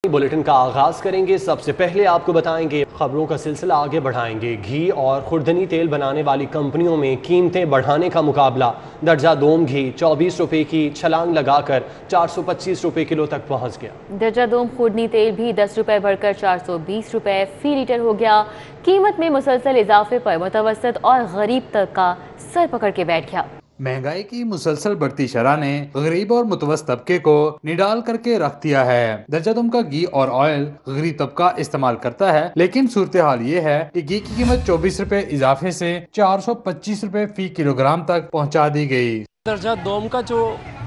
Bulletin का आगाज करेंगे। सबसे पहले आपको बताएंगे, खबरों का सिलसिला आगे बढ़ाएंगे। घी और खुर्दनी तेल बनाने वाली कंपनियों में कीमतें बढ़ाने का मुकाबला। दर्जा दोम घी 24 रुपए की छलांग लगाकर 425 रुपए किलो तक पहुंच गया। दर्जा दोम खुर्दनी तेल भी 10 रुपए बढ़कर 420 रुपए फी लीटर हो गया। कीमत में मुसलसल इजाफे पर मुतवसत और गरीब तबका सर पकड़ के बैठ गया। महंगाई की मुसलसल बढ़ती शरह ने गरीब और मुतवसत तबके को निडाल करके रख दिया है। दर्जा दुम का घी और ऑयल गरीब तबका इस्तेमाल करता है, लेकिन सूरत हाल ये है कि घी की कीमत 24 रुपए इजाफे से 425 रुपए फी किलोग्राम तक पहुंचा दी गई। दर्जा दोम का जो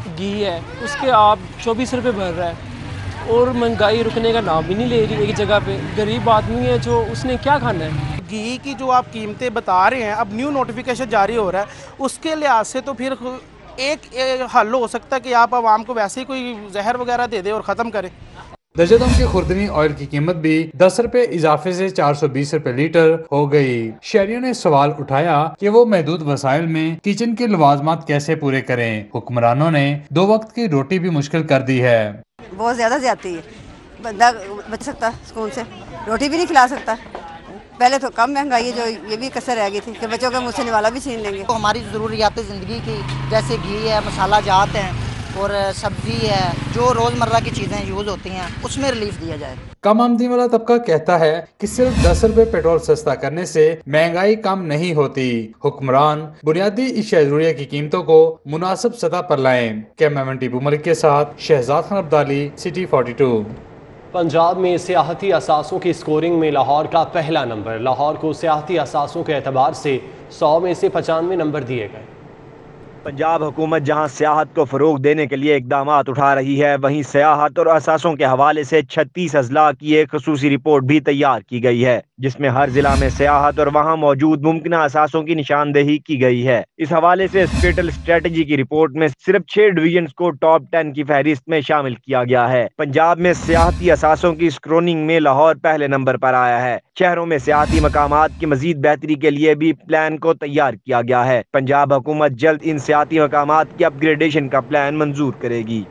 घी है उसके आप 24 रुपए भर रहा है और महंगाई रुकने का नाम भी नहीं ले रही। एक जगह पे गरीब आदमी है जो उसने क्या खाना है। घी की जो आप कीमतें बता रहे हैं, अब न्यू नोटिफिकेशन जारी हो रहा है, उसके लिहाज से तो फिर एक हल हो सकता है कि आप आवाम को वैसे ही कोई जहर वगैरह दे दे और ख़त्म करें। दर्जा दम के खुर्दनी ऑयल की कीमत भी 10 रुपए इजाफे से 420 रुपए लीटर हो गई। शहरियों ने सवाल उठाया कि वो महदूद वसाइल में किचन के लवाजमात कैसे पूरे करें। हुक्मरानों ने 2 वक्त की रोटी भी मुश्किल कर दी है। बहुत ज्यादा ज्यादती है, बंदा बच सकता स्कूल से, रोटी भी नहीं खिला सकता। पहले तो कम महंगाई है, जो ये भी कसर रह गई थी कि बच्चों का मुँह से निवाला भी छीन लेंगे। तो हमारी ज़रूरियात ज़िंदगी की जैसे घी है, मसाला जात हैं और सब्जी है, जो रोज़मर्रा की चीज़ें यूज़ होती हैं उसमें रिलीफ दिया जाए। कम आमदनी वाला तबका कहता है कि सिर्फ 10 रुपए पेट्रोल सस्ता करने से महंगाई कम नहीं होती। हुक्मरान बुनियादी इश्या ज़रूरिया की कीमतों को मुनासिब सतह पर लाएं। कैमरामैन टीपू मलिक के साथ शहजाद खान अब्दाली, सिटी 42। पंजाब में सियाहती असासों की स्कोरिंग में लाहौर का पहला नंबर। लाहौर को सियाहती असासों के एतबार से 100 में से 95 नंबर दिए गए। पंजाब हुकूमत जहां सियाहत को फ़रोग देने के लिए इकदामात उठा रही है, वहीं सियाहत और असासों के हवाले से 36 अजला की एक खसूसी रिपोर्ट भी तैयार की गई है, जिसमें हर जिला में सियाहत और वहां मौजूद मुमकिन असासों की निशानदेही की गई है। इस हवाले से स्पेटल स्ट्रेटजी की रिपोर्ट में सिर्फ 6 डिवीजन को टॉप 10 की फहरिस्त में शामिल किया गया है। पंजाब में सियाहती असासों की स्क्रोनिंग में लाहौर पहले नंबर पर आया है। शहरों में सियाहती मकामात की मजीद बेहतरी के लिए भी प्लान को तैयार किया गया है। पंजाब हुकूमत जल्द इन सियाहती मकामात की अपग्रेडेशन का प्लान मंजूर करेगी।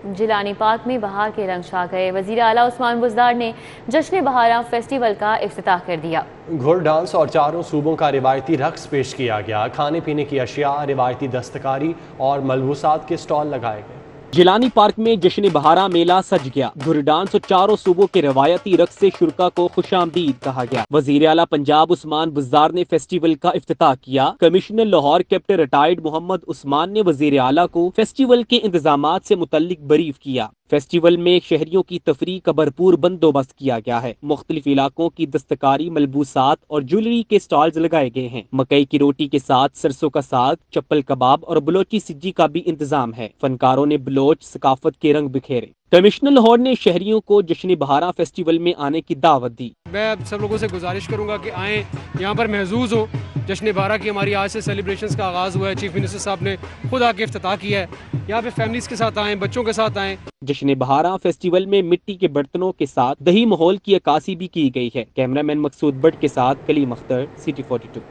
जिलानी पार्क में बहार के रंग छा गए। वजीर आला उस्मान बुज़दार ने जश्न बहारा फेस्टिवल का इफ्तिताह कर दिया। घुड़ डांस और चारों सूबों का रिवायती रक्स पेश किया गया। खाने पीने की अशिया, रिवायती दस्तकारी और मलबूसात के स्टॉल लगाए गए। जिलानी पार्क में जश्न बहारा मेला सज गया। घुड़ डांस और चारों सूबों के रवायती रक्स से शुरका को खुशामदीद कहा गया। वजीर आला पंजाब उस्मान बुज़दार ने फेस्टिवल का इफ्तिताह किया। Commissioner Lahore captain retired Mohammad Usman ने वजीर आला को फेस्टिवल के इंतजामात से मुतल्लिक बरीफ किया। फेस्टिवल में शहरियों की तफरीह का भरपूर बंदोबस्त किया गया है। मुख्तलिफ इलाकों की दस्तकारी, मलबूसात और ज्वेलरी के स्टॉल्स लगाए गए हैं। मकई की रोटी के साथ सरसों का साग, चप्पल कबाब और बलोची सिज्जी का भी इंतजाम है। फनकारों ने बलोच सकाफत के रंग बिखेरे। कमिश्नर लाहौर ने शहरियों को जश्न बहारा फेस्टिवल में आने की दावत दी। मैं सब लोगों से गुजारिश करूंगा कि आएँ, यहाँ पर महजूज हो। जश्न बहारा की हमारी आज से सेलिब्रेशंस का आगाज़ हुआ है। चीफ मिनिस्टर साहब ने खुद आके इफ्तिताह किया है। यहाँ पे फैमिलीज के साथ आएँ, बच्चों के साथ आएँ। जश्न बहारा फेस्टिवल में मिट्टी के बर्तनों के साथ दही माहौल की अक्कासी भी की गई है। कैमरामैन मकसूद बट के साथ कलीम अख्तर, सिटी 42।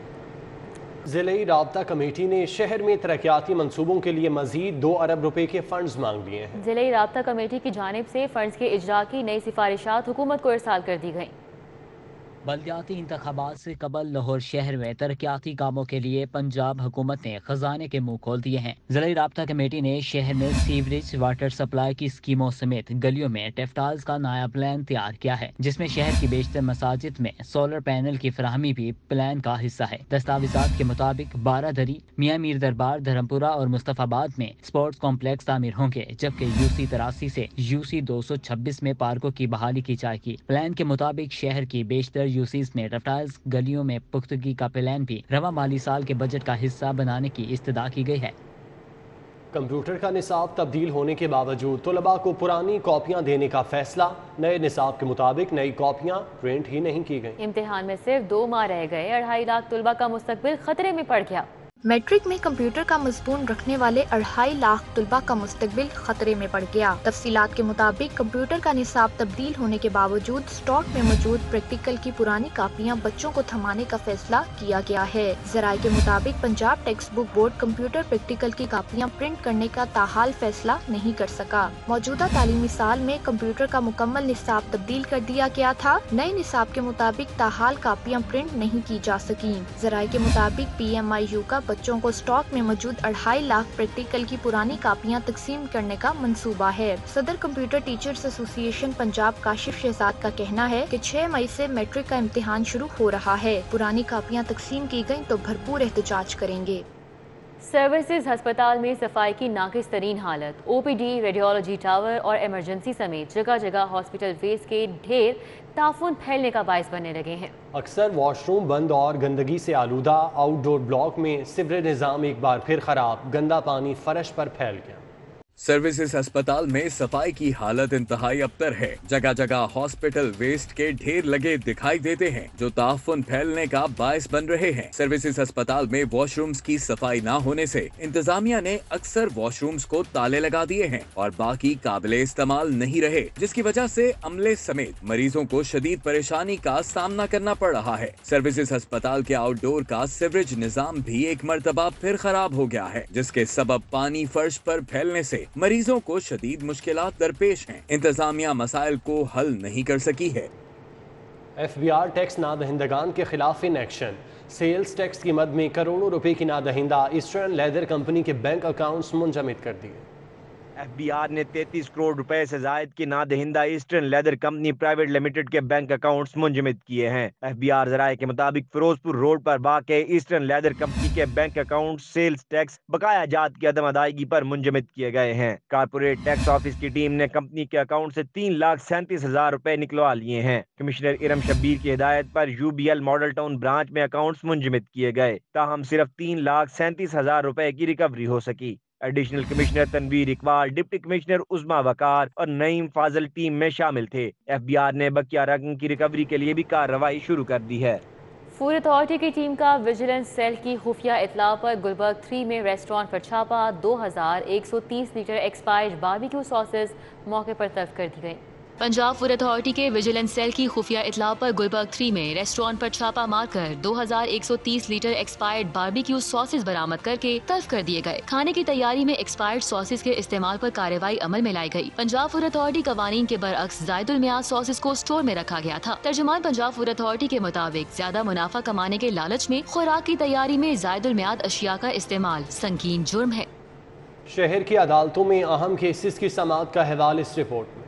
ज़िले राब्ता कमेटी ने शहर में तरक्याती मंसूबों के लिए मजीद 2 अरब रुपए के फंड्स मांग लिए हैं। ज़िले राब्ता कमेटी की जानिब से फंड्स के इजरा की नई सिफारिशात हुकूमत को इरसाल कर दी गई। बल्दियाती इंतखाबात से कबल लाहौर शहर में तरक्याती कामों के लिए पंजाब हुकूमत ने खजाने के मुंह खोल दिए हैं। ज़िला राब्ता कमेटी ने शहर में सीवरेज, वाटर सप्लाई की स्कीमों समेत गलियों में टेफ्टाल्स का नया प्लान तैयार किया है, जिसमें शहर की बेशतर मसाजिद में सोलर पैनल की फराहमी भी प्लान का हिस्सा है। दस्तावेजात के मुताबिक 12 दरी, मियाँ मीर दरबार, धर्मपुरा और मुस्तफाबाद में स्पोर्ट्स कॉम्प्लेक्स तामीर होंगे, जबकि UC 83 से UC 226 में पार्कों की बहाली की जाएगी। प्लान के मुताबिक शहर की बेशतर UCs में रफ्तार्स गलियों में पुख्तगी का प्लान भी रवा माली साल के बजट का हिस्सा बनाने की इस्तदा की गई है। कंप्यूटर का निसाब तब्दील होने के बावजूद तलबा को पुरानी कॉपियां देने का फैसला। नए निसाब के मुताबिक नई कॉपियां प्रिंट ही नहीं की गई। इम्तिहान में सिर्फ 2 माह रह गए। 2.5 लाख तलबा का मुस्तकबिल खतरे में पड़ गया। मैट्रिक में कंप्यूटर का मजमून रखने वाले 2.5 लाख तलबा का मुस्तकबिल खतरे में पड़ गया। तफसीलात के मुताबिक कंप्यूटर का निसाब तब्दील होने के बावजूद स्टॉक में मौजूद प्रैक्टिकल की पुरानी कापियां बच्चों को थमाने का फैसला किया गया है। ज़राए के मुताबिक Punjab text book board computer practical की कापियां प्रिंट करने का ताहाल फैसला नहीं कर सका। मौजूदा तालीमी साल में कंप्यूटर का मुकम्मल निसाब तब्दील कर दिया गया था। नए निसाब के मुताबिक ताहाल कापियां प्रिंट नहीं की जा सकी। ज़राए के मुताबिक PMIU का बच्चों को स्टॉक में मौजूद 2.5 लाख प्रैक्टिकल की पुरानी कापियां तकसीम करने का मंसूबा है। सदर computer teachers association Punjab Kashif Shahzad का कहना है कि 6 मई से मैट्रिक का इम्तिहान शुरू हो रहा है। पुरानी कापियां तकसीम की गयी तो भरपूर एहतजाज करेंगे। सर्विसेज अस्पताल में सफाई की नाकिस तरीन हालत। OPD, रेडियोलॉजी टावर और इमरजेंसी समेत जगह जगह हॉस्पिटल वेस्ट के ढेर ताफून फैलने का बायस बनने लगे हैं। अक्सर वॉशरूम बंद और गंदगी से आलूदा आउटडोर ब्लॉक में सीवरेज निज़ाम एक बार फिर खराब, गंदा पानी फर्श पर फैल गया। सर्विसेज अस्पताल में सफाई की हालत इंतहाई अबतर है। जगह जगह हॉस्पिटल वेस्ट के ढेर लगे दिखाई देते हैं जो ताफुन फैलने का बायस बन रहे हैं। सर्विसेज अस्पताल में वॉशरूम्स की सफाई न होने से इंतजामिया ने अक्सर वॉशरूम्स को ताले लगा दिए हैं और बाकी काबिले इस्तेमाल नहीं रहे, जिसकी वजह से अमले समेत मरीजों को शदीद परेशानी का सामना करना पड़ रहा है। सर्विसेज अस्पताल के आउटडोर का सीवरेज निजाम भी एक मरतबा फिर खराब हो गया है, जिसके सबब पानी फर्श पर फैलने से मरीजों को शदीद मुश्किलात दरपेश हैं। इंतजामिया मसाइल को हल नहीं कर सकी है। FBR टैक्स नादहिंदगान के खिलाफ इन एक्शन। सेल्स टैक्स की मद में करोड़ों रुपए की नादहिंदा ईस्टर्न लेदर कंपनी के बैंक अकाउंट्स मुंजमद कर दिए। FBR ने 33 करोड़ रुपए से जायद की नादहिंदा Eastern Leather Company Private Limited के बैंक अकाउंट्स मुंजमद किए हैं। FBR ज़राए के मुताबिक फिरोजपुर रोड पर वाक़े ईस्टर्न लेदर कंपनी के बैंक अकाउंट सेल्स टैक्स बकाया जात की अदम अदायगी पर मुंजमद किए गए हैं। कारपोरेट टैक्स ऑफिस की टीम ने कंपनी के अकाउंट से 3,37,000 रुपए निकलवा लिए हैं। कमिश्नर इरम शब्बीर की हिदायत पर UBL मॉडल टाउन ब्रांच में अकाउंट्स मुंजमद किए गए, ताहम सिर्फ 3,37,000 रुपए की रिकवरी हो सकी। Additional commissioner Tanveer Iqbal, deputy commissioner Usma Waqar और नईम फाजल टीम में शामिल थे। FBR ने बकिया रकम की रिकवरी के लिए भी कार्रवाई शुरू कर दी है। फूड अथॉरिटी की टीम का विजिलेंस सेल की खुफिया इतला पर गुलबर्ग 3 में रेस्टोरेंट पर छापा। 2130 लीटर एक्सपायर्ड बारबेक्यू सॉसेस मौके पर तलब कर दी गई। पंजाब फूड अथॉरिटी के विजिलेंस सेल की खुफिया इतला पर गुलबर्ग 3 में रेस्टोरेंट पर छापा मारकर 2130 लीटर एक्सपायर्ड बारबेक्यू सॉसेस बरामद करके तलब कर दिए गए। खाने की तैयारी में एक्सपायर्ड सॉसेस के इस्तेमाल पर कार्रवाई अमल में लाई गई। पंजाब फूड अथॉरिटी कवानीन के बरअक्स जायदुल मियाद सॉसेस को स्टोर में रखा गया था। तर्जुमान पंजाब फूड अथॉरिटी के मुताबिक ज्यादा मुनाफा कमाने के लालच में खुराक की तैयारी में जायदुल मियाद अशिया का इस्तेमाल संगीन जुर्म है। शहर की अदालतों में अहम केसेस की समाअत का हवाला इस रिपोर्ट में।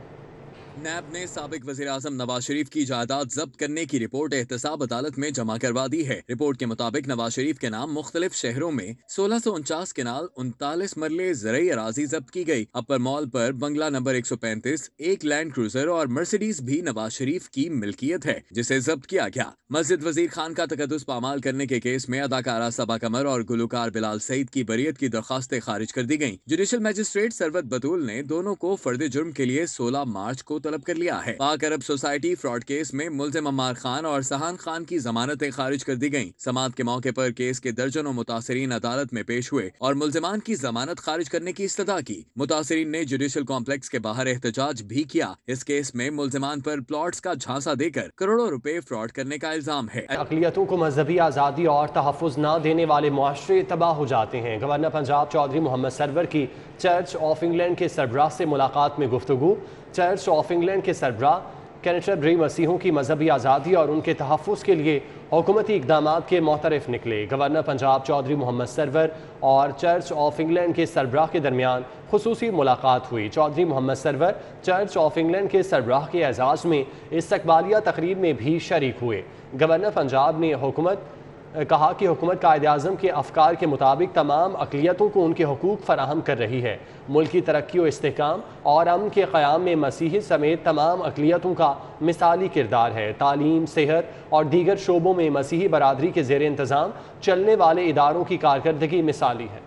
नैब ने साबिक वज़ीर आज़म नवाज शरीफ की जायदाद जब्त करने की रिपोर्ट एहतसाब अदालत में जमा करवा दी है। रिपोर्ट के मुताबिक नवाज शरीफ के नाम मुख्तलिफ शहरों में 1649 केनाल 39 मरले ज़रई अराजी जब्त की गई। अपर मॉल पर बंगला नंबर 135, एक लैंड क्रूजर और मर्सिडीज भी नवाज शरीफ की मिल्कियत है, जिसे जब्त किया गया। मस्जिद वजीर खान का तकद्दुस पामाल करने के केस में अदाकारा सबा कमर और गुलकार बिलाल सईद की बरियत की दरखास्तें खारिज कर दी गयी। जुडिशल मजिस्ट्रेट सरवत बतूल ने दोनों को फर्द जुर्म के लिए 16 मार्च को तलब कर लिया है। पाक अरब सोसाइटी फ्रॉड केस में मुल्जिम अम्मार खान और सहान खान की जमानतें खारिज कर दी गयी। समाअत के मौके पर केस के दर्जनों मुतासरीन अदालत में पेश हुए और मुल्जिमान की जमानत खारिज करने की इस्तदा की। मुतासरीन ने जुडिशल कॉम्प्लेक्स के बाहर एहतजाज भी किया। इस केस में मुल्जिमान पर प्लॉट्स का झांसा देकर करोड़ों रुपए फ्रॉड करने का इल्जाम है। अक़लियतों को मजहबी आज़ादी और तहफ़्फ़ुज़ न देने वाले मुआशरे तबाह हो जाते हैं। गवर्नर पंजाब चौधरी मोहम्मद सरवर की चर्च ऑफ इंग्लैंड के सरबराह से मुलाकात में गुफ्तगू। चर्च ऑफ इंग्लैंड के सरबराह कैनेटरबरी मसीहों की मजहबी आज़ादी और उनके तहफ़्फ़ुज़ के लिए हुकूमती इक़दामात के मोतरफ़ निकले। गवर्नर पंजाब चौधरी मोहम्मद सरवर और चर्च ऑफ इंग्लैंड के सरबराह के दरमियान खुसूसी मुलाकात हुई। Chaudhry Mohammad Sarwar church of England के सरबराह के एजाज़ में इस्तकबालिया तकरीब में भी शरीक हुए। गवर्नर पंजाब ने कहा कि हुकूमत कायद-ए-आज़म के अफकार के मुताबिक तमाम अक़लियतों को उनके हकूक़ फराहम कर रही है। मुल्क की तरक्की और इस्तेहकाम और अमन के क़याम में मसीही समेत तमाम अक़लियतों का मिसाली किरदार है। तालीम, सेहत और दीगर शोबों में मसीही बरादरी के ज़ेर इंतज़ाम चलने वाले इदारों की कारकर्दगी मिसाली है।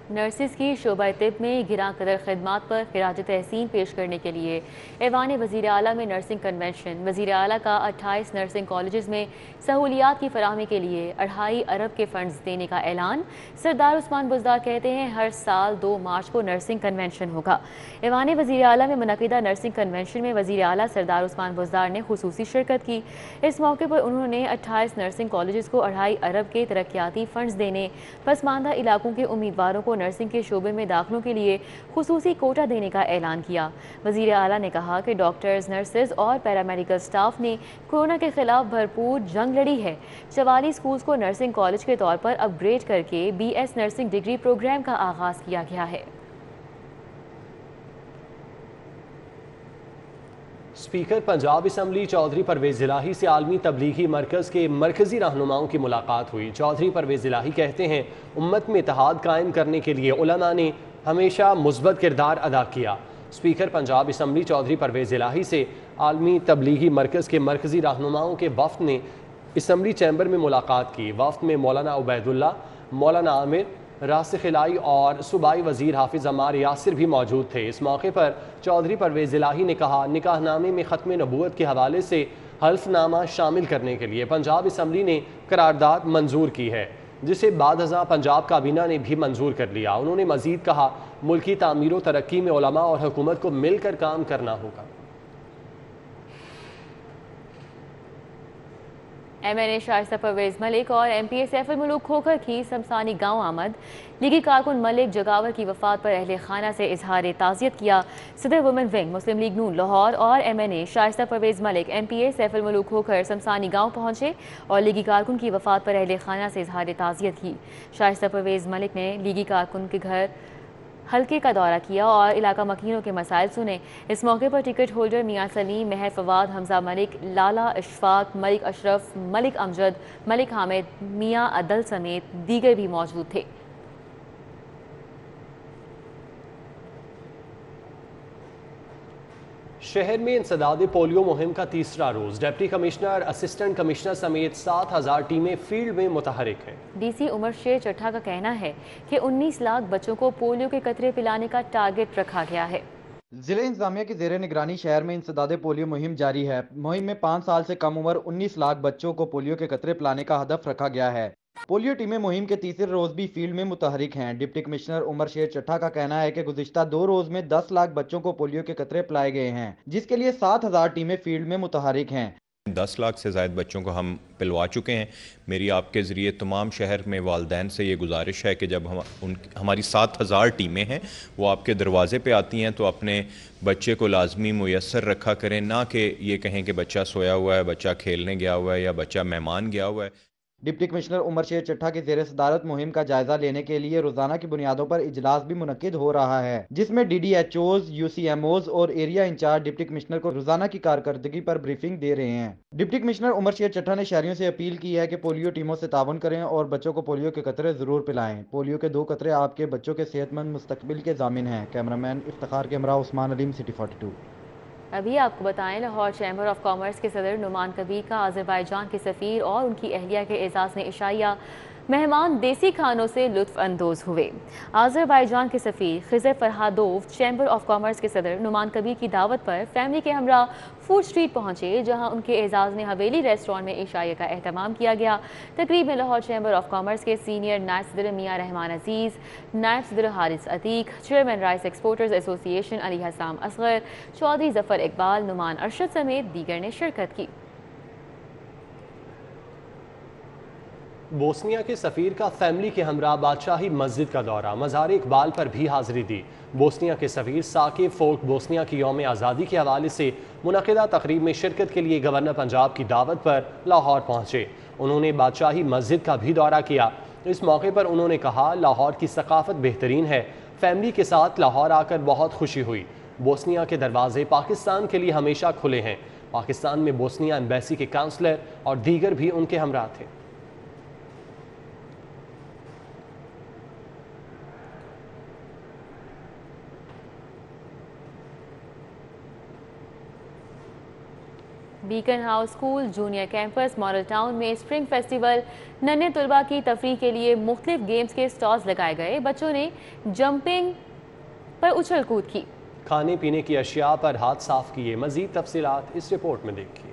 नर्सिस की शोबा तिब में गिरां कदर खिदमात पर खिराज तहसीन पेश करने के लिए ऐवान वज़ीर आला में नर्सिंग कन्वेंशन। वज़ीर आला का 28 नर्सिंग कॉलेजेस में सहूलियात की फराहमी के लिए 2.5 अरब के फंड्स देने का ऐलान। सरदार उस्मान बुज़दार कहते हैं हर साल 2 मार्च को नर्सिंग कन्वेंशन होगा। ऐवान वज़ीर आला में मुनक़िदा नर्सिंग कन्वेंशन में वज़ीर आला सरदार उस्मान बुज़दार ने खुसूसी शिरकत की। इस मौके पर उन्होंने 28 नर्सिंग कॉलेजेस को 2.5 अरब के तरक्याती फंड्स देने, पसमानदा इलाकों के उम्मीदवारों को नर्सिंग के शोबे में दाखिलों के लिए खुसूसी कोटा देने का ऐलान किया। वज़ीर आला ने कहा कि डॉक्टर्स, नर्सेज और पैरामेडिकल स्टाफ ने कोरोना के खिलाफ भरपूर जंग लड़ी है। 44 स्कूल्स को नर्सिंग कॉलेज के तौर पर अपग्रेड करके BS नर्सिंग डिग्री प्रोग्राम का आगाज़ किया गया है। स्पीकर पंजाब असम्बली चौधरी परवेज़ इलाही से आलमी तबलीगी मरकज़ के मरकज़ी रहनुमाओं की मुलाकात हुई। चौधरी परवेज़ इलाही कहते हैं उम्मत में इत्तेहाद कायम करने के लिए उलमा ने हमेशा मुस्बत किरदार अदा किया। स्पीकर पंजाब असम्बली चौधरी परवेज़ इलाही से आलमी तबलीगी मरकज़ के मरकज़ी रहनुमाओं के वफ़द ने असम्बली चैम्बर में मुलाकात की। वफ़द में मौलाना उबैदुल्ला, मौलाना आमिर, रासिख इलाही और सूबाई वज़ीर हाफिज़ अम्मार यासिर भी मौजूद थे। इस मौके पर चौधरी परवेज़ इलाही ने कहा निकाहनामे में ख़त्म नबूवत के हवाले से हल्फनामा शामिल करने के लिए पंजाब असम्बली ने करारदाद मंजूर की है, जिसे बाद अज़ां पंजाब काबीना ने भी मंजूर कर लिया। उन्होंने मज़ीद कहा मुल्क की तामीर व तरक्की में उलमा और हुकूमत को मिलकर काम करना होगा। MNA शाइस्ता परवेज़ मलिक और MPA सैफुल मुल्क खोखर की शमसानी गांव आमद। लीगी कारकुन मलिक जगावर की वफात पर अहले खाना से इजहार ताज़ियत किया। सदर वुमेन विंग मुस्लिम लीग नून लाहौर और MNA शाइस्ता परवेज़ मलिक MPA सैफुल मुल्क खोखर शमसानी गांव पहुंचे और लीगी कारकुन की वफात पर अहले खाना से इजहार ताज़ियत की। शाइस्ता परवेज़ मलिक ने लीगी कारकुन के घर हल्के का दौरा किया और इलाका मकीनों के मसाइल सुने। इस मौके पर टिकट होल्डर मियाँ सलीम, महर फवाद, हमजा मलिक, लाला इशफाक, मलिक अशरफ, मलिक अमजद, मलिक हामिद, मियाँ अदल समेत दीगर भी मौजूद थे। शहर में इंसदाद पोलियो मुहिम का तीसरा रोज। डिप्टी कमिश्नर, असिस्टेंट कमिश्नर समेत 7000 टीमें फील्ड में मुतहरिक हैं। DC उमर शेर चट्ठा का कहना है कि 19 लाख बच्चों को पोलियो के कतरे पिलाने का टारगेट रखा गया है। जिले इंतजामिया की जेर निगरानी शहर में इंसदाद पोलियो मुहिम जारी है। मुहिम में 5 साल से कम उम्र 19 लाख बच्चों को पोलियो के कतरे पिलाने का हदफ रखा गया है। पोलियो टीमें मुहिम के तीसरे रोज भी फील्ड में मुतहरिक हैं। डिप्टी कमिश्नर उमर शेर चट्ठा का कहना है कि गुज़िश्ता 2 रोज में 10 लाख बच्चों को पोलियो के कतरे पिलाए गए हैं, जिसके लिए 7000 टीमें फील्ड में मुतहरिक हैं। 10 लाख से ज़ायद बच्चों को हम पिलवा चुके हैं। मेरी आपके ज़रिए तमाम शहर में वालिदैन से ये गुजारिश है कि जब हमारी 7000 टीमें हैं वो आपके दरवाज़े पे आती हैं तो अपने बच्चे को लाजमी मुयस्सर रखा करें, ना कि ये कहें कि बच्चा सोया हुआ है, बच्चा खेलने गया हुआ है या बच्चा मेहमान गया हुआ है। डिप्टी कमिश्नर उमर शेर चट्ठा की जेर सदारत मुहिम का जायजा लेने के लिए रोजाना की बुनियादों पर इजलास भी मुनक्किद हो रहा है, जिसमें DDHOs, UCMOs और एरिया इंचार्ज डिप्टी कमिश्नर को रोजाना की कारकर्दगी पर ब्रीफिंग दे रहे हैं। डिप्टी कमिश्नर उमर शेर चट्ठा ने शहरियों से अपील की है कि पोलियो टीमों से तावन करें और बच्चों को पोलियो के कतरे जरूर पिलाएं। पोलियो के 2 कतरे आपके बच्चों के सेहतमंद मुस्तकबिल के जामिन हैं। कैमरामैन इफ्तिखार के हमरा उस्मान अलीम, सिटी 42। अभी आपको बताएं लाहौर चैम्बर ऑफ कॉमर्स के सदर नुमान कबीर का आज़रबाईजान के सफ़ीर और उनकी अहलिया के एजाज़ ने इशाइया मेहमान देसी खानों से लुत्फ़ अंदोज़ हुए। आज़रबाईजान के सफ़ीर खिज़र फरहादोव चैम्बर ऑफ कॉमर्स के सदर नुमान कबीर की दावत पर फैमिली के हमरा फूड स्ट्रीट पहुंचे, जहां उनके एजाज़ में हवेली रेस्टोरेंट में इशाइया का एहतमाम किया गया। तकरीब में लाहौर चैम्बर ऑफ कॉमर्स के सीनियर नायब सदर मियाँ रहमान अजीज़, नायब सदर Haris Atiq, chairman rice exporters association Ali Hasam Asghar, Chaudhry Zafar Iqbal, Noman Arshad समेत दीगर ने शिरकत की। बोस्निया के सफ़ीर का फैमिली के हमरा बादशाही मस्जिद का दौरा, मज़ार इकबाल पर भी हाज़िरी दी। बोस्निया के सफ़ीर साकिब फोक बोस्निया की यौम आज़ादी के हवाले से मुनक़िदा तक़रीब में शिरकत के लिए गवर्नर पंजाब की दावत पर लाहौर पहुँचे। उन्होंने बादशाही मस्जिद का भी दौरा किया। इस मौके पर उन्होंने कहा लाहौर की सकाफ़त बेहतरीन है, फैमिली के साथ लाहौर आकर बहुत खुशी हुई। बोस्निया के दरवाजे पाकिस्तान के लिए हमेशा खुले हैं। पाकिस्तान में बोस्निया एम्बेसी के काउंसलर और दीगर भी उनके हमरा थे। Beaconhouse school junior campus model town میں اسپرنگ فیسٹیول ننھے طلباء کی تفریح کے لیے مختلف گیمز کے اسٹالز لگائے گئے. بچوں نے جمپنگ پر اچھل کود کی. کھانے پینے کی اشیاء پر ہاتھ صاف کیے. مزید تفصیلات اس رپورٹ میں دیکھیے.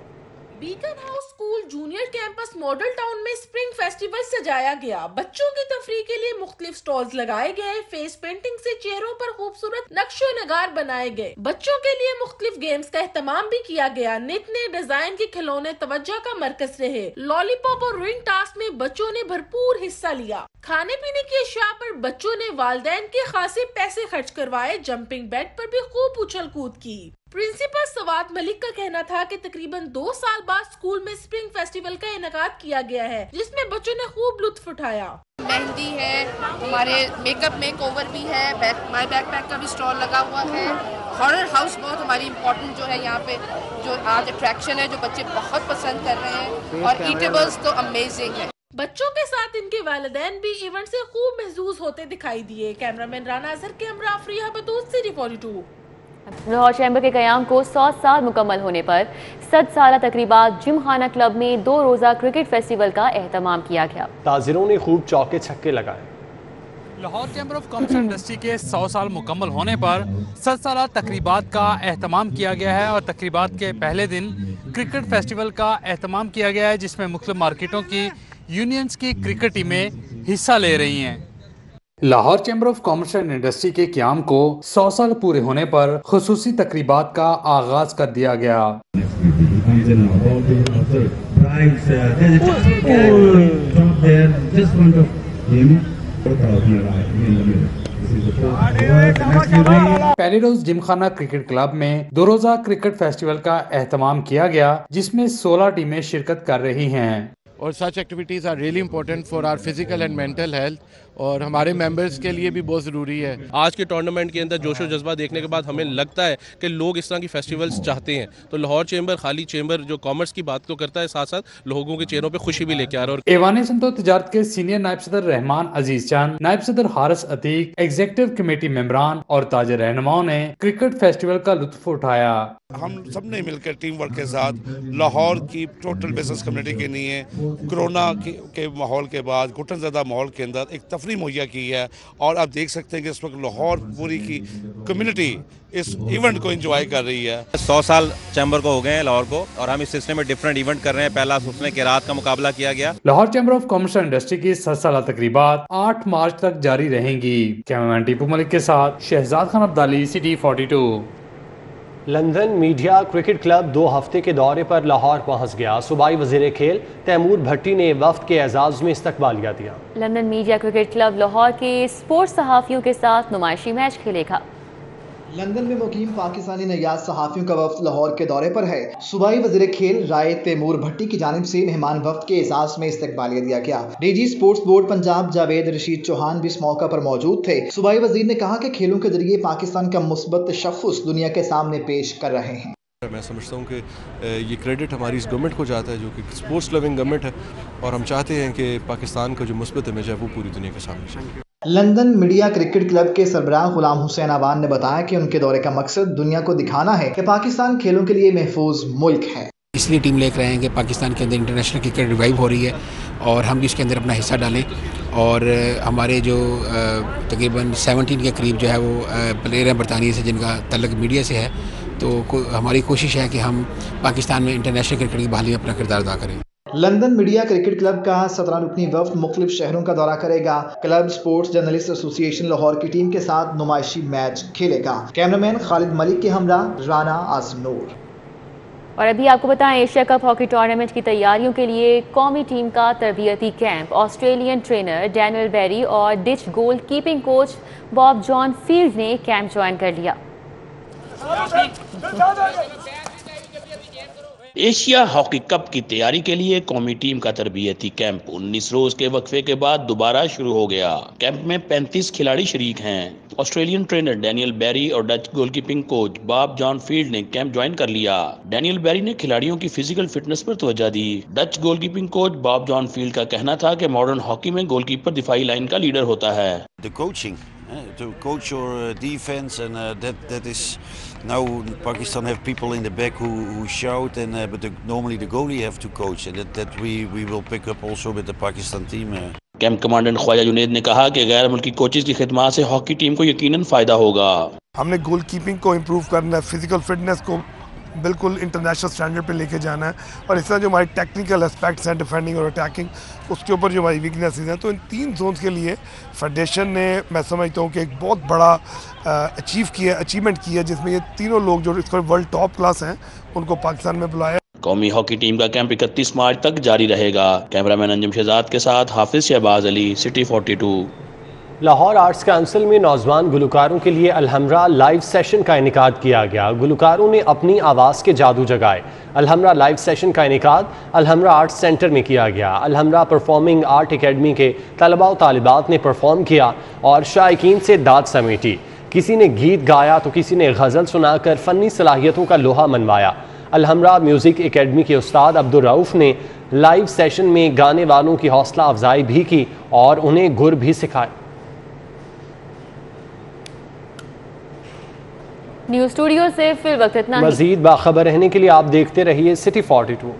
Beaconhouse school junior campus model town میں اسپرنگ فیسٹیول سجایا گیا. بچوں کی تفریح کے لیے مختلف سٹالز لگائے گئے. فیس پینٹنگ سے چہروں پر خوبصورت نقش و نگار بنائے گئے. بچوں کے لیے مختلف گیمز کا اہتمام بھی کیا گیا. نت نئے ڈیزائن کے کھلونے توجہ کا مرکز رہے. لالی پاپ اور رنگ ٹاسک میں بچوں نے بھرپور حصہ لیا. کھانے پینے کی اشیاء پر بچوں نے والدین کے خاصے پیسے خرچ کروائے. جمپنگ بیڈ پر بھی خوب اچھل کود کی. پرنسپل سوات ملک کا کہنا تھا کہ تقریباً 2 سال بعد اسکول میں اسپرنگ فیسٹیول کا انعقاد کیا گیا ہے جس میں بچوں نے خوب لطف اٹھایا. مہندی ہے, ہمارے میک اپ میک اوور بھی ہے, مائی بیک پیک کا بھی اسٹال لگا ہوا ہے. ہارر ہاؤس بہت ہماری امپورٹنٹ جو ہے یہاں پہ جو آج اٹریکشن ہے جو بچے بہت پسند کر رہے ہیں. اور ایٹیبلز تو امیزنگ ہے. بچوں کے ساتھ ان کے والدین بھی ایونٹ سے خوب محظوظ ہوتے دکھائی دیے. کیمرامین رانا اظہر کے ہمراہ افریہ بطوط سے 42. لاہور چیمبر کے قیام کو 100 سال مکمل ہونے پر 100 سالہ تقریبات جم خانہ کلب میں 2 روزہ کرکٹ فیسٹیول کا اہتمام کیا گیا. تاجروں نے خوب چوکے چھکے لگائے. Lahore chamber of commerce and industry کے 100 سال مکمل ہونے پر 100 سالہ تقریبات کا اہتمام کیا گیا ہے اور تقریبات کے پہلے دن کرکٹ فیسٹیول کا اہتمام کیا گیا ہے جس میں مختلف مارکیٹوں کی یونینز کی کرکٹ ٹیمیں حصہ لے رہی ہیں. Lahore chamber of commerce and industry کے قیام کو 100 سال پورے ہونے پر خصوصی تقریبات کا آغاز کر دیا گیا. پہلے روز جم خانہ کرکٹ کلب میں 2 روزہ کرکٹ فیسٹیول کا اہتمام کیا گیا جس میں 16 ٹیمیں شرکت کر رہی ہیں. اور such activities are really important for our physical and mental health اور ہمارے ممبرز کے لیے بھی بہت ضروری ہے. آج کے ٹورنامنٹ کے اندر جوش و جذبہ دیکھنے کے بعد ہمیں لگتا ہے کہ لوگ اس طرح کی فیسٹیولز چاہتے ہیں. تو لاہور چیمبر خالی چیمبر جو کامرس کی بات تو کرتا ہے ساتھ ساتھ لوگوں کے چہروں پہ خوشی بھی لے کے آ رہا ہے. ایوان صنعت و تجارت کے سینئر نائب صدر رحمان عزیز چاند, نائب صدر حارث عتیق, ایگزیکٹو کمیٹی ممبران اور تاجر رہنماؤں نے کرکٹ فیسٹیول کا لطف اٹھایا. ہم سب نے مل کر ٹیم ورک کے ساتھ لاہور کی ٹوٹل بزنس کمیونٹی کے لیے کرونا کے ماحول کے بعد گھٹن زدہ ماحول کے اندر ایک تفریح مہیا کی ہے. اور آپ دیکھ سکتے ہیں کہ اس وقت لاہور پوری کی کمیونٹی اس ایونٹ کو انجوائے کر رہی ہے. 100 سال چیمبر کو ہو گئے ہیں لاہور کو اور ہم اس سلسلے میں ڈفرینٹ ایونٹ کر رہے ہیں. پہلا اس میں قرات کا مقابلہ کیا گیا. Lahore chamber of commerce and industry کی 100 سالہ تقریبات 8 مارچ تک جاری رہیں گی. کیمرامین ٹیپو ملک کے ساتھ Shahzad Khan Abdali, city 42. London media cricket club 2 ہفتے کے دورے پر لاہور پہنچ گیا. صوبائی وزیر کھیل تیمور بھٹی نے وفد کے اعزاز میں استقبالیہ دیا. London media cricket club Lahore کے اسپورٹس صحافیوں کے ساتھ نمائشی میچ کھیلے گا. لندن میں مقیم پاکستانی نیاز صحافیوں کا وفد لاہور کے دورے پر ہے. صوبائی وزیر کھیل رائے تیمور بھٹی کی جانب سے مہمان وفد کے اعزاز میں استقبالیہ دیا گیا. D G sports board Punjab Javed Rashid Chauhan بھی اس موقع پر موجود تھے. صوبائی وزیر نے کہا کہ کھیلوں کے ذریعے پاکستان کا مثبت تشخص دنیا کے سامنے پیش کر رہے ہیں. میں سمجھتا ہوں کہ یہ کریڈٹ ہماری اس گورنمنٹ کو جاتا ہے جو کہ اسپورٹس لوننگ گورنمنٹ ہے اور ہم چاہتے ہیں کہ پاکستان کا جو مثبت امیج ہے وہ پوری دنیا کے سامنے جائے. لندن میڈیا کرکٹ کلب کے سربراہ غلام حسین آوان نے بتایا کہ ان کے دورے کا مقصد دنیا کو دکھانا ہے کہ پاکستان کھیلوں کے لیے محفوظ ملک ہے. اس لیے ٹیم لے کر رہے ہیں کہ پاکستان کے اندر انٹرنیشنل کرکٹ ریوائیو ہو رہی ہے اور ہم بھی اس کے اندر اپنا حصہ ڈالیں. اور ہمارے جو تقریباً 17 کے قریب جو ہے وہ پلیئر ہیں برطانیہ سے جن کا تعلق میڈیا سے ہے. تو ہماری کوشش ہے کہ ہم پاکستان میں انٹرنیشنل کرکٹ کی بحالی میں اپنا کردار ادا کریں. لندن میڈیا کرکٹ کلب کا 17 رکنی وفد مختلف شہروں کا دورہ کرے گا. کلب سپورٹس جرنلسٹ ایسوسی ایشن لاہور کی ٹیم کے ساتھ نمائشی میچ کھیلے گا. کیمرامین خالد ملک کے ہمراہ رانا آزم نور. اور ابھی آپ کو بتائیں ایشیا کپ ہاکی ٹورنامنٹ کی تیاریوں کے لیے قومی ٹیم کا تربیتی کیمپ. آسٹریلین ٹرینر ڈینیل بیری اور ڈچ گول کیپنگ کوچ باب جان فیلڈ نے کیمپ جوائن کر لیا. ایشیا ہاکی کپ کی تیاری کے لیے قومی ٹیم کا تربیتی کیمپ 19 روز کے وقفے کے بعد دوبارہ شروع ہو گیا. کیمپ میں 35 کھلاڑی شریک ہیں. آسٹریلین ٹرینر ڈینیل بیری اور ڈچ گول کیپنگ کوچ باب جان فیلڈ نے کیمپ جوائن کر لیا. ڈینیل بیری نے کھلاڑیوں کی فزیکل فٹنس پر توجہ دی. ڈچ گول کیپنگ کوچ باب جان فیلڈ کا کہنا تھا کہ ماڈرن ہاکی میں گول کیپر دفاعی لائن کا لیڈر ہوتا ہے. to coach your defense, and that is now Pakistan have people in the back who shout, and but normally the goalie have to coach, and that we will pick up also with the Pakistan team. Camp commandant Khawaja Junaid ने कहा कि गैर मुल्की coaches की खिदमत से hockey team को यकीनन फायदा होगा। हमने गोल कीपिंग को इम्प्रूव करना है, फिजिकल फिटनेस को बिल्कुल इंटरनेशनल स्टैंडर्ड पे लेके जाना है, और इस तरह जो हमारी टेक्निकल एस्पेक्ट्स हैं डिफेंडिंग और अटैकिंग, उसके ऊपर जो हमारी वीकनेसेस हैं, तो इन 3 जोन्स के लिए फेडरेशन ने मैं समझता हूँ कि एक बहुत बड़ा अचीवमेंट किया है, जिसमें ये तीनों लोग जो इसको वर्ल्ड टॉप क्लास हैं उनको पाकिस्तान में बुलाया। कौमी हॉकी टीम का कैंप 31 मार्च तक जारी रहेगा। कैमरामैन अंजुम शहजाद के साथ Hafiz Shahbaz Ali, City 42। Lahore arts council में नौजवान गुलकारों के लिए अलहमरा लाइव सेशन का इनेकाद किया गया। गुलकारों ने अपनी आवाज़ के जादू जगाए। अलहमरा लाइव सेशन का इनेकाद अलहमरा आर्ट्स सेंटर में किया गया। अलहमरा परफॉर्मिंग आर्ट एकेडमी के तलबा और तालिबात ने परफॉर्म किया और शायकीन से दाद समेटी। किसी ने गीत गाया तो किसी ने गज़ल सुनाकर फ़नी सलाहियतों का लोहा मनवाया। अलहमरा म्यूज़िक एकेडमी के उस्ताद अब्दुल रऊफ़ ने लाइव सेशन में गाने वालों की हौसला अफजाई भी की और उन्हें गुर भी सिखाए। न्यूज़ स्टूडियो से फिर वक्त इतना। मज़ीद बाखबर रहने के लिए आप देखते रहिए सिटी 42।